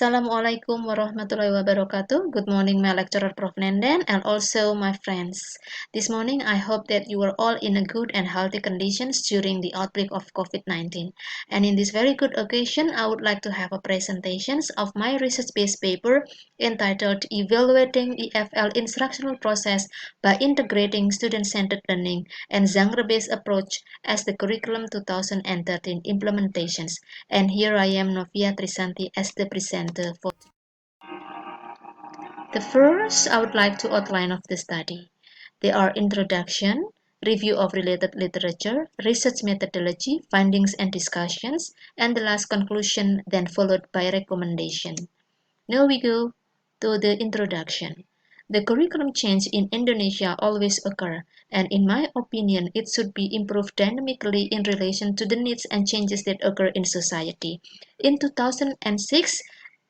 Assalamualaikum warahmatullahi wabarakatuh. Good morning, my lecturer Prof. Nenden, and also my friends. This morning, I hope that you are all in a good and healthy conditions during the outbreak of COVID-19. And in this very good occasion, I would like to have a presentation of my research-based paper entitled Evaluating EFL Instructional Process by Integrating Student-Centered Learning and genre-based Approach as the Curriculum 2013 Implementations. And here I am, Novia as the presenter for the first. I would like to outline of the study. They are introduction, review of related literature, research methodology, findings and discussions, and the last conclusion, then followed by recommendation. Now we go to the introduction. The curriculum change in Indonesia always occur, and in my opinion, it should be improved dynamically in relation to the needs and changes that occur in society. In 2006,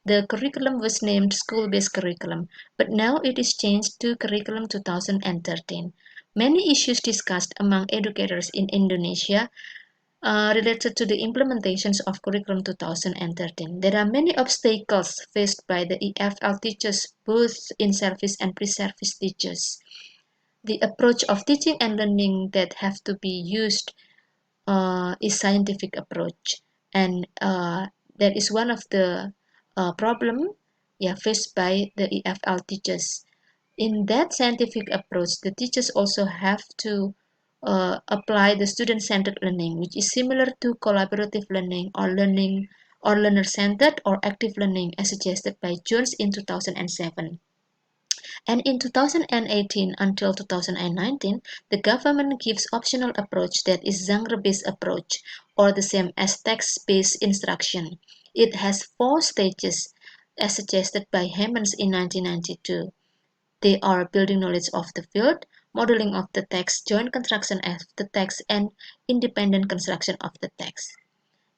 the curriculum was named School-Based Curriculum, but now it is changed to Curriculum 2013. Many issues discussed among educators in Indonesia related to the implementations of Curriculum 2013. There are many obstacles faced by the EFL teachers, both in service and pre-service teachers. The approach of teaching and learning that have to be used is scientific approach, and that is one of the problem faced by the EFL teachers. In that scientific approach, the teachers also have to apply the student-centered learning, which is similar to collaborative learning or learner-centered or active learning as suggested by Jones in 2007. And in 2018 until 2019, the government gives optional approach that is genre-based approach, or the same as text-based instruction. It has 4 stages as suggested by Hammonds in 1992. They are building knowledge of the field, modeling of the text, joint construction of the text, and independent construction of the text.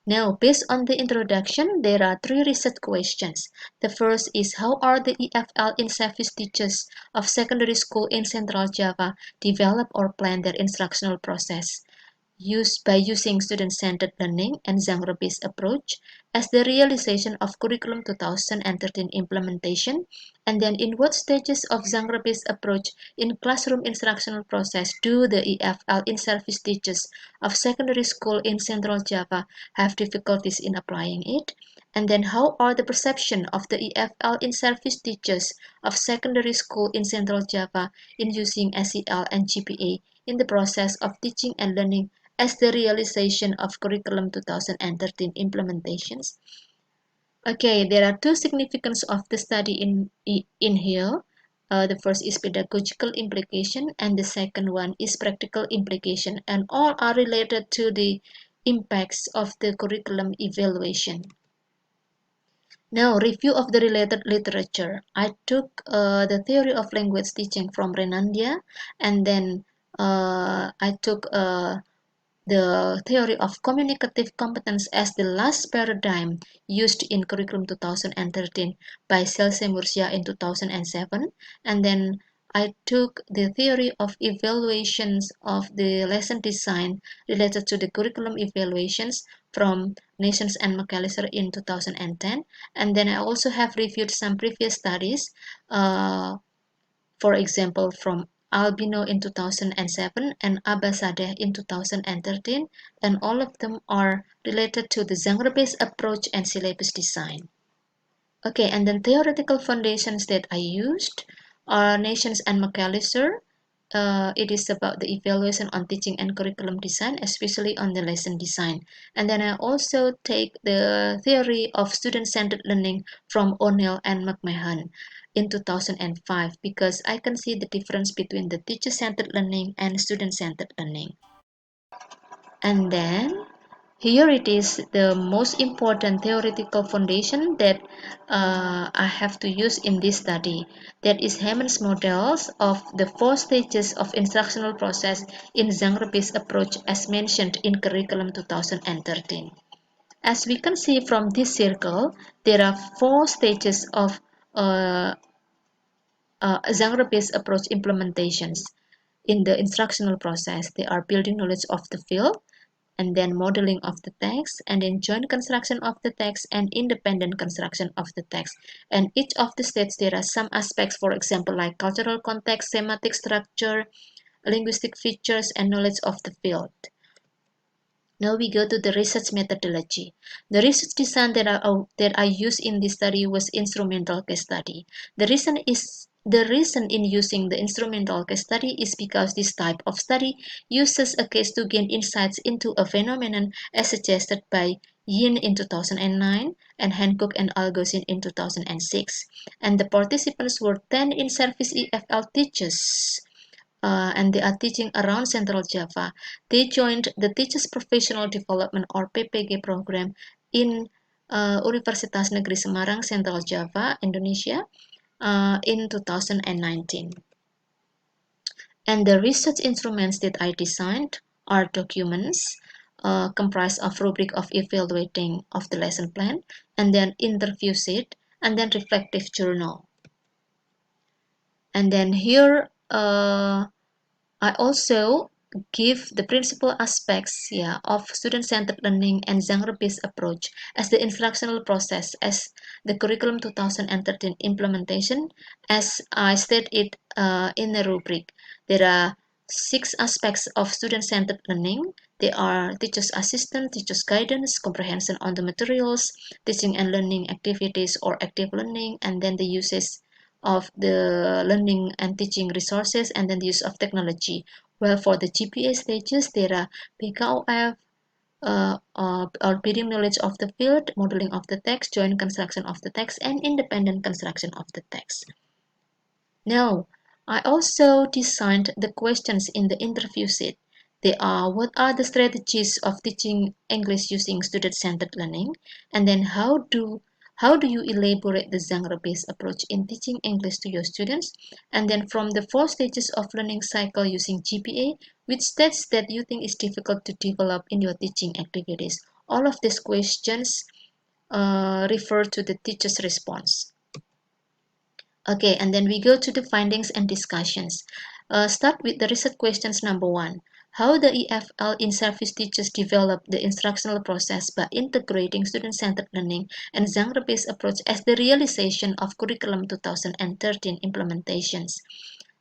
Now, based on the introduction, there are 3 research questions. The first is how are the EFL in-service teachers of secondary school in Central Java develop or plan their instructional process? By using student-centered learning and genre-based approach as the realization of Curriculum 2013 implementation, and then in what stages of genre-based approach in classroom instructional process do the EFL in-service teachers of secondary school in Central Java have difficulties in applying it, and then how are the perception of the EFL in-service teachers of secondary school in Central Java in using SCL and GBA in the process of teaching and learning as the realization of Curriculum 2013 implementations. Okay, there are 2 significance of the study in here. The first is pedagogical implication and the second one is practical implication, and all are related to the impacts of the curriculum evaluation. Now, review of the related literature. I took the theory of language teaching from Renandia, and then I took the theory of communicative competence as the last paradigm used in Curriculum 2013 by Selse Murcia in 2007, and then I took the theory of evaluations of the lesson design related to the curriculum evaluations from Nations and McAllister in 2010, and then I also have reviewed some previous studies, for example from Albino in 2007 and Abbasadeh in 2013, and all of them are related to the genre-based approach and syllabus design. Okay, and then theoretical foundations that I used are Nations and McAllister. It is about the evaluation on teaching and curriculum design, especially on the lesson design. And then I also take the theory of student-centered learning from O'Neill and McMahon in 2005, because I can see the difference between the teacher-centered learning and student-centered learning. And then here it is the most important theoretical foundation that I have to use in this study. That is Hammond's models of the 4 stages of instructional process in genre-based approach as mentioned in Curriculum 2013. As we can see from this circle, there are 4 stages of genre-based approach implementations in the instructional process. They are building knowledge of the field, and then modeling of the text, and then joint construction of the text and independent construction of the text. And each of the states, there are some aspects, for example, like cultural context, semantic structure, linguistic features, and knowledge of the field. Now we go to the research methodology. The research design that I used in this study was instrumental case study. The reason in using the instrumental case study is because this type of study uses a case to gain insights into a phenomenon as suggested by Yin in 2009 and Hancock and Algosin in 2006. And the participants were 10 in-service EFL teachers, and they are teaching around Central Java. They joined the Teachers Professional Development or PPG program in Universitas Negeri Semarang, Central Java, Indonesia, in 2019. And the research instruments that I designed are documents comprised of rubric of evaluating of the lesson plan, and then interview sheet, and then reflective journal. And then here I also give the principal aspects of student-centered learning and genre-based approach as the instructional process as the curriculum 2013 implementation, as I state it in the rubric. There are 6 aspects of student-centered learning. They are teacher's assistant, teacher's guidance, comprehension on the materials, teaching and learning activities or active learning, and then the uses of the learning and teaching resources, and then the use of technology. Well, for the GBA stages, there are PKOF, or building knowledge of the field, modeling of the text, joint construction of the text, and independent construction of the text. Now, I also designed the questions in the interview sheet. They are: what are the strategies of teaching English using student-centered learning? And then how do you elaborate the genre-based approach in teaching English to your students? And then from the 4 stages of learning cycle using GBA, which stage that you think is difficult to develop in your teaching activities? All of these questions refer to the teacher's response. Okay, and then we go to the findings and discussions. Start with the research questions number 1. How the EFL in-service teachers develop the instructional process by integrating student-centered learning and genre-based approach as the realization of curriculum 2013 implementations.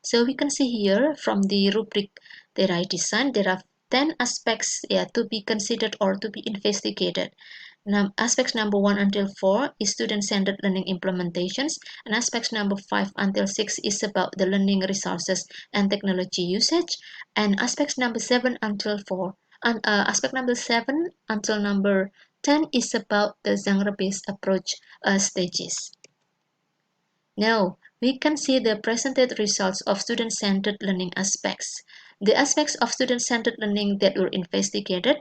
So we can see here from the rubric that I designed, there are 10 aspects to be considered or to be investigated. Now, aspects number 1 until 4 is student-centered learning implementations, and aspects number 5 until 6 is about the learning resources and technology usage, and aspects number 7 until 4, and aspect number 7 until number 10 is about the genre-based approach stages. Now, we can see the presented results of student-centered learning aspects. The aspects of student-centered learning that were investigated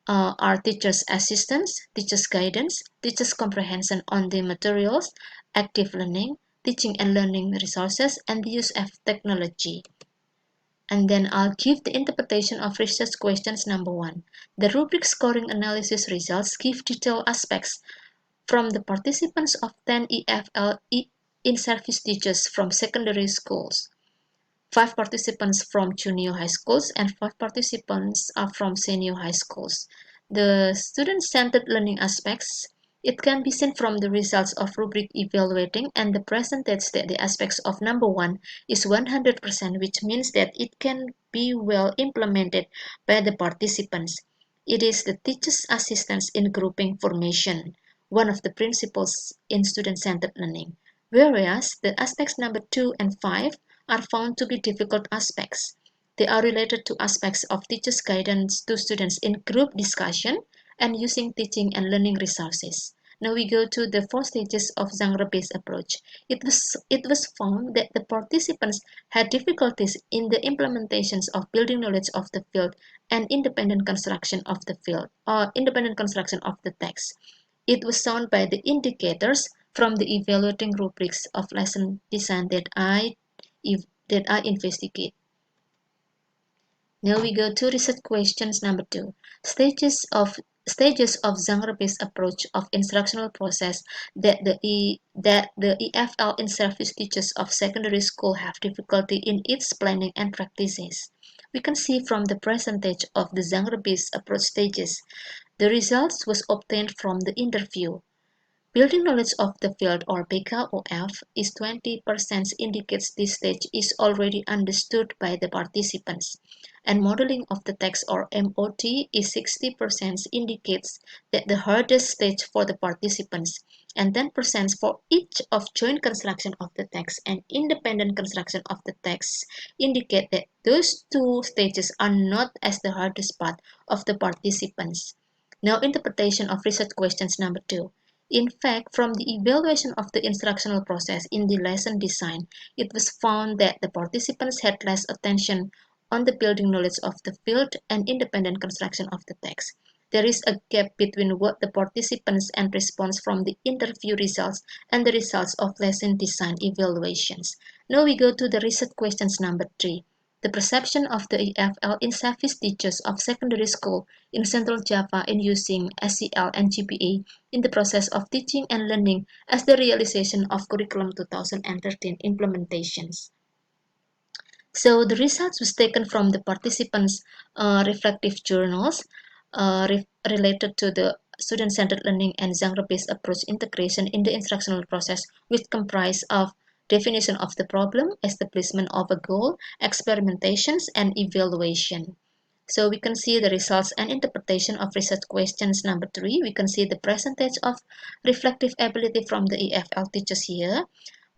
are teacher's assistance, teacher's guidance, teacher's comprehension on the materials, active learning, teaching and learning resources, and the use of technology. And then I'll give the interpretation of research questions number 1. The rubric scoring analysis results give detailed aspects from the participants of 10 EFL in-service teachers from secondary schools. 5 participants from junior high schools and 5 participants are from senior high schools. The student-centered learning aspects, it can be seen from the results of rubric evaluating, and the percentage that the aspects of number 1 is 100%, which means that it can be well implemented by the participants. It is the teacher's assistance in grouping formation, one of the principles in student-centered learning, whereas the aspects number 2 and 5 are found to be difficult aspects. They are related to aspects of teachers' guidance to students in group discussion and using teaching and learning resources. Now we go to the 4 stages of genre-based approach. It was found that the participants had difficulties in the implementations of building knowledge of the field and independent construction of the field, or independent construction of the text. It was shown by the indicators from the evaluating rubrics of lesson design that I investigate. Now we go to research questions number 2. Stages of genre-based approach of instructional process that the EFL in-service teachers of secondary school have difficulty in its planning and practices. we can see from the percentage of the genre-based approach stages. The results was obtained from the interview. Building knowledge of the field or BKOF is 20% indicates this stage is already understood by the participants, and modeling of the text or MOT is 60% indicates that the hardest stage for the participants, and 10% for each of joint construction of the text and independent construction of the text indicate that those two stages are not as the hardest part of the participants. Now interpretation of research questions number 2. In fact, from the evaluation of the instructional process in the lesson design, it was found that the participants had less attention on the building knowledge of the field and independent construction of the text. There is a gap between what the participants and response from the interview results and the results of lesson design evaluations. Now we go to the research questions number 3. The perception of the EFL in service teachers of secondary school in Central Java in using SCL and GBA in the process of teaching and learning as the realization of Curriculum 2013 implementations. So the results was taken from the participants' reflective journals related to the student-centered learning and genre-based approach integration in the instructional process, which comprise of definition of the problem, establishment of a goal, experimentations, and evaluation. So we can see the results and interpretation of research questions number 3. We can see the percentage of reflective ability from the EFL teachers here.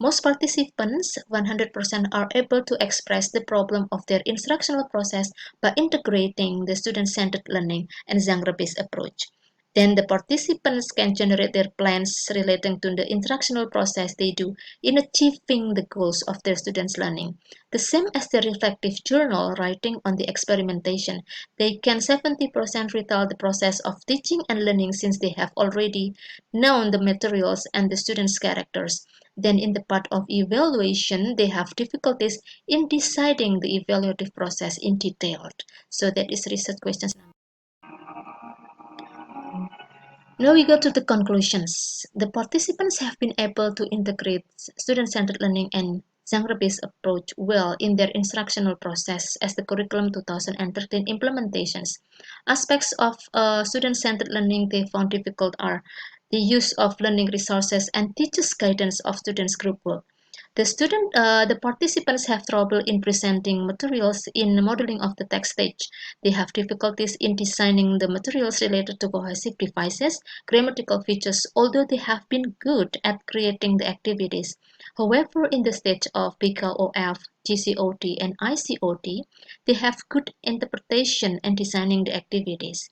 Most participants, 100%, are able to express the problem of their instructional process by integrating the student-centered learning and genre-based approach. Then the participants can generate their plans relating to the instructional process they do in achieving the goals of their students' learning. The same as the reflective journal writing on the experimentation, they can 70% retell the process of teaching and learning since they have already known the materials and the students' characters. Then in the part of evaluation, they have difficulties in deciding the evaluative process in detail. So that is research questions. Now we go to the conclusions. The participants have been able to integrate student-centered learning and genre-based approach well in their instructional process as the Curriculum 2013 implementations. Aspects of student-centered learning they found difficult are the use of learning resources and teachers' guidance of students' group work. The participants have trouble in presenting materials in modeling of the text stage. They have difficulties in designing the materials related to cohesive devices, grammatical features, although they have been good at creating the activities. However, in the stage of BKOF, GCOT, and ICOT, they have good interpretation and designing the activities.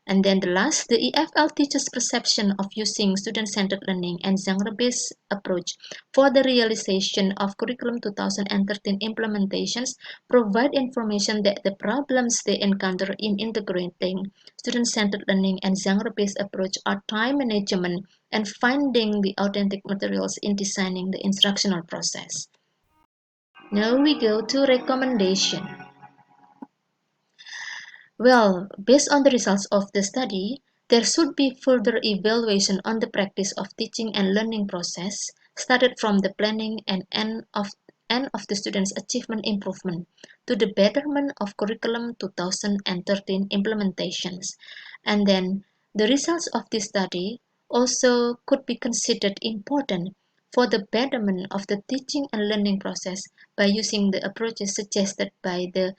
And then the last, the EFL teaches perception of using student-centered learning and genre-based approach for the realization of Curriculum 2013 implementations provide information that the problems they encounter in integrating student-centered learning and genre-based approach are time management and finding the authentic materials in designing the instructional process. Now we go to recommendation. Well, based on the results of the study, there should be further evaluation on the practice of teaching and learning process, started from the planning and end of the students' achievement improvement to the betterment of Curriculum 2013 implementations. And then the results of this study also could be considered important for the betterment of the teaching and learning process by using the approaches suggested by the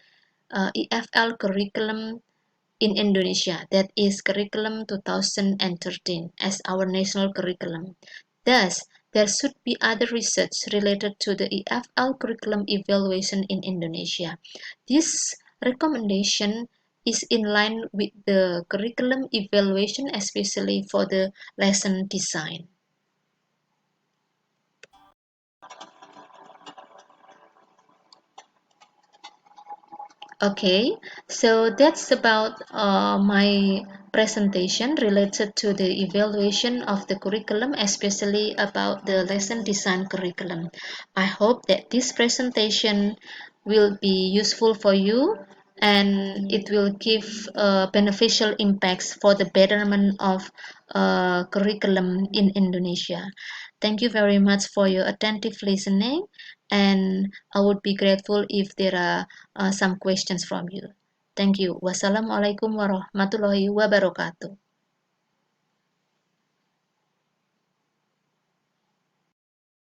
EFL curriculum in Indonesia, that is Curriculum 2013 as our national curriculum. Thus, there should be other research related to the EFL curriculum evaluation in Indonesia. This recommendation is in line with the curriculum evaluation, especially for the lesson design. Okay, so that's about my presentation related to the evaluation of the curriculum, especially about the lesson design curriculum. I hope that this presentation will be useful for you and it will give beneficial impacts for the betterment of curriculum in Indonesia. Thank you very much for your attentive listening, and I would be grateful if there are some questions from you. Thank you. Wassalamualaikum warahmatullahi wabarakatuh.